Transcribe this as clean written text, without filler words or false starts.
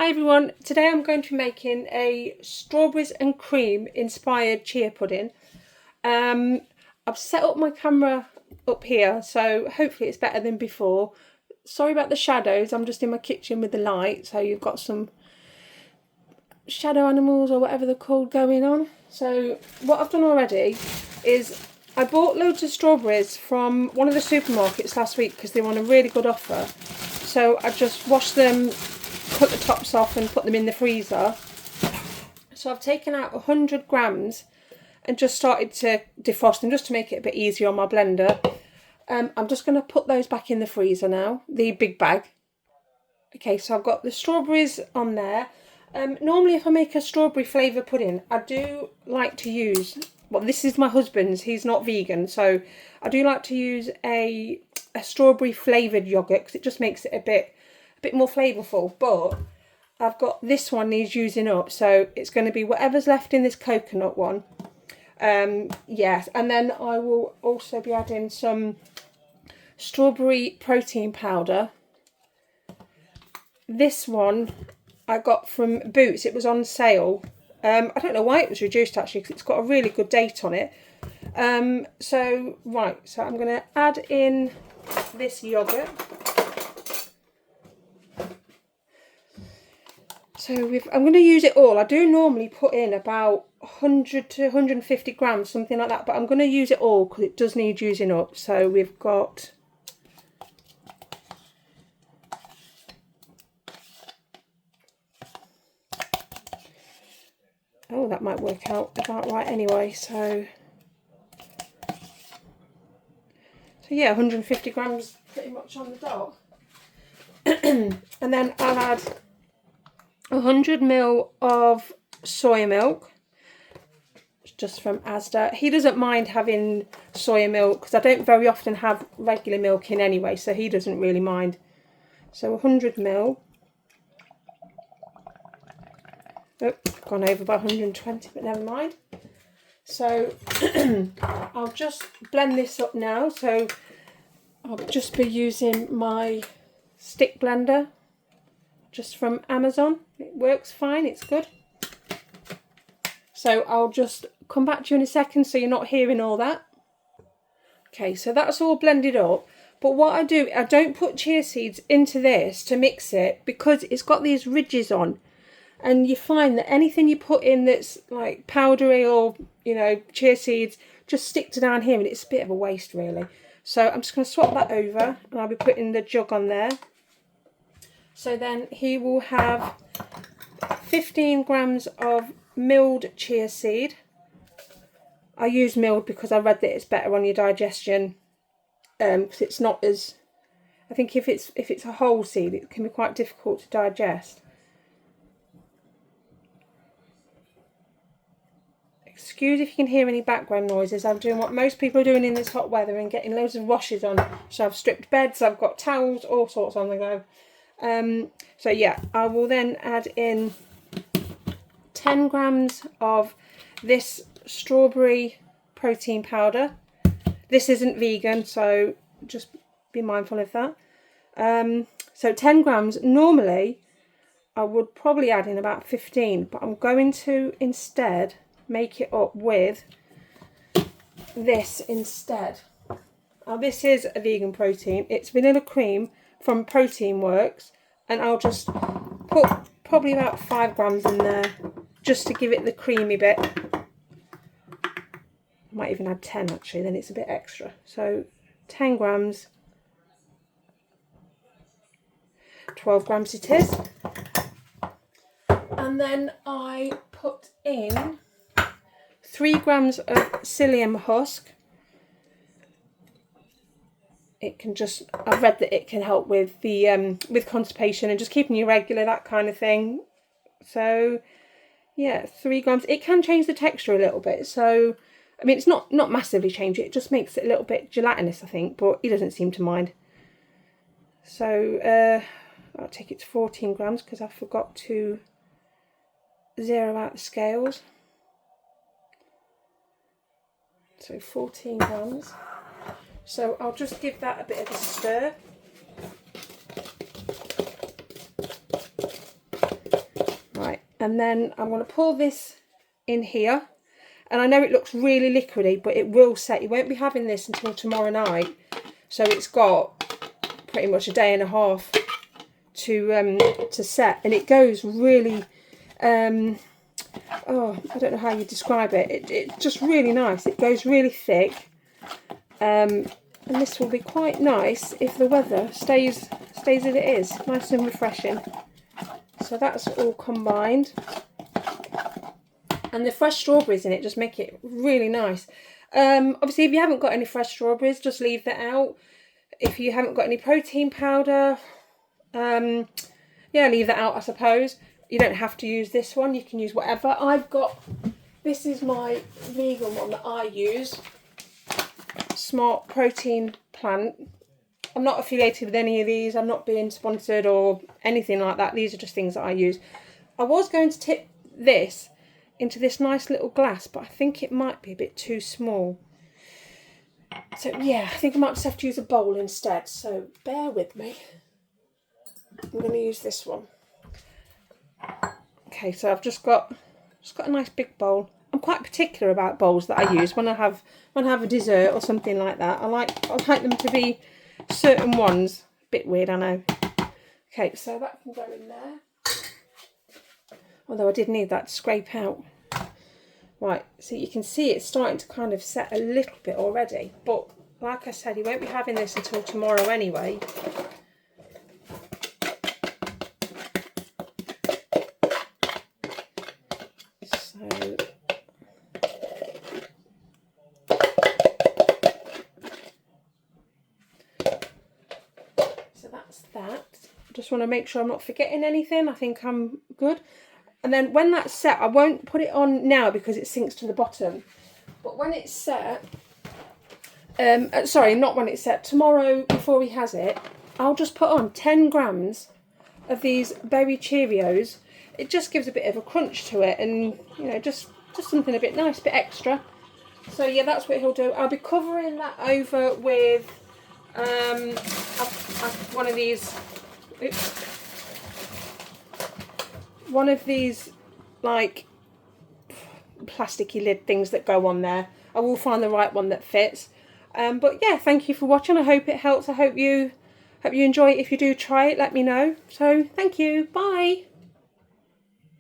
Hi everyone, today I'm going to be making a strawberries and cream inspired chia pudding. I've set up my camera up here, so hopefully it's better than before. Sorry about the shadows, I'm just in my kitchen with the light, so you've got some shadow animals or whatever they're called going on. So what I've done already is I bought loads of strawberries from one of the supermarkets last week because they were on a really good offer. So I just washed them, cut the tops off and put them in the freezer. So I've taken out 100 grams and just started to defrost them just to make it a bit easier on my blender. I'm just going to put those back in the freezer now, the big bag. Okay, so I've got the strawberries on there. Normally if I make a strawberry flavour pudding, I do like to use, well, this is my husband's, he's not vegan, so I do like to use a strawberry flavoured yoghurt because it just makes it a bit more flavourful. But I've got this one needs using up, so it's going to be whatever's left in this coconut one. Yes, and then I will also be adding some strawberry protein powder. This one I got from Boots, it was on sale. I don't know why it was reduced actually, because it's got a really good date on it. So I'm going to add in this yoghurt. So I'm going to use it all. I do normally put in about 100 to 150 grams, something like that, but I'm going to use it all because it does need using up. So we've got that might work out about right anyway. So yeah, 150 grams pretty much on the dot. And then I'll add 100 ml of soy milk, just from Asda. He doesn't mind having soya milk because I don't very often have regular milk in anyway, so he doesn't really mind. So 100 ml. Oh, gone over by 120, but never mind. So I'll just blend this up now. So I'll just be using my stick blender, just from Amazon. It works fine, it's good. So I'll just come back to you in a second so you're not hearing all that. Okay, so that's all blended up. But what I do, I don't put chia seeds into this to mix it because it's got these ridges on. And you find that anything you put in that's like powdery or, you know, chia seeds just stick to down here and it's a bit of a waste really. So I'm just going to swap that over and I'll be putting the jug on there. So then he will have 15 grams of milled chia seed. I use milled because I read that it's better on your digestion. Because it's not as, I think if it's a whole seed, it can be quite difficult to digest. Excuse if you can hear any background noises. I'm doing what most people are doing in this hot weather and getting loads of washes on. So I've stripped beds, I've got towels, all sorts on the go. So yeah, I will then add in 10 grams of this strawberry protein powder. This isn't vegan, so just be mindful of that. So 10 grams. Normally I would probably add in about 15, but I'm going to instead make it up with this instead. Now this is a vegan protein. It's vanilla cream from Protein Works, and I'll just put probably about 5 grams in there just to give it the creamy bit. I might even add 10 actually, then it's a bit extra. So 10 grams, 12 grams it is. And then I put in 3 grams of psyllium husk. It can just, I've read that it can help with the with constipation and just keeping you regular, that kind of thing. So yeah, 3 grams. It can change the texture a little bit. So I mean, it's not massively changed. It just makes it a little bit gelatinous, I think, but he doesn't seem to mind. So I'll take it to 14 grams because I forgot to zero out the scales. So 14 grams. So I'll just give that a bit of a stir. And then I'm going to pour this in here. And I know it looks really liquidy, but it will set. You won't be having this until tomorrow night. So it's got pretty much a day and a half to set. And it goes really, oh, I don't know how you describe it. It's just really nice. It goes really thick. And this will be quite nice if the weather stays as it is. Nice and refreshing. So that's all combined. And the fresh strawberries in it just make it really nice. Obviously, if you haven't got any fresh strawberries, just leave that out. If you haven't got any protein powder, yeah, leave that out, I suppose. You don't have to use this one. You can use whatever. This is my vegan one that I use. Smart Protein Plant. I'm not affiliated with any of these. I'm not being sponsored or anything like that. These are just things that I use. I was going to tip this into this nice little glass, but I think it might be a bit too small. So yeah, I think I might just have to use a bowl instead. So bear with me. I'm going to use this one. Okay, so I've just got a nice big bowl. I'm quite particular about bowls that I use when I have a dessert or something like that. I like them to be certain ones. Bit weird, I know. Okay, so that can go in there. Although I did need that to scrape out. Right, so you can see it's starting to kind of set a little bit already. But like I said, you won't be having this until tomorrow anyway. So that's that. I just want to make sure I'm not forgetting anything. I think I'm good. And then when that's set, I won't put it on now because it sinks to the bottom. But when it's set, sorry, not when it's set, tomorrow before he has it, I'll just put on 10 grams of these berry Cheerios. It just gives a bit of a crunch to it and, you know, just something a bit nice, a bit extra. So yeah, that's what he'll do. I'll be covering that over with one of these... Oops. One of these like plasticky lid things that go on there. I will find the right one that fits. But yeah, thank you for watching. I hope it helps. I hope you enjoy it. If you do try it, let me know. So thank you. Bye.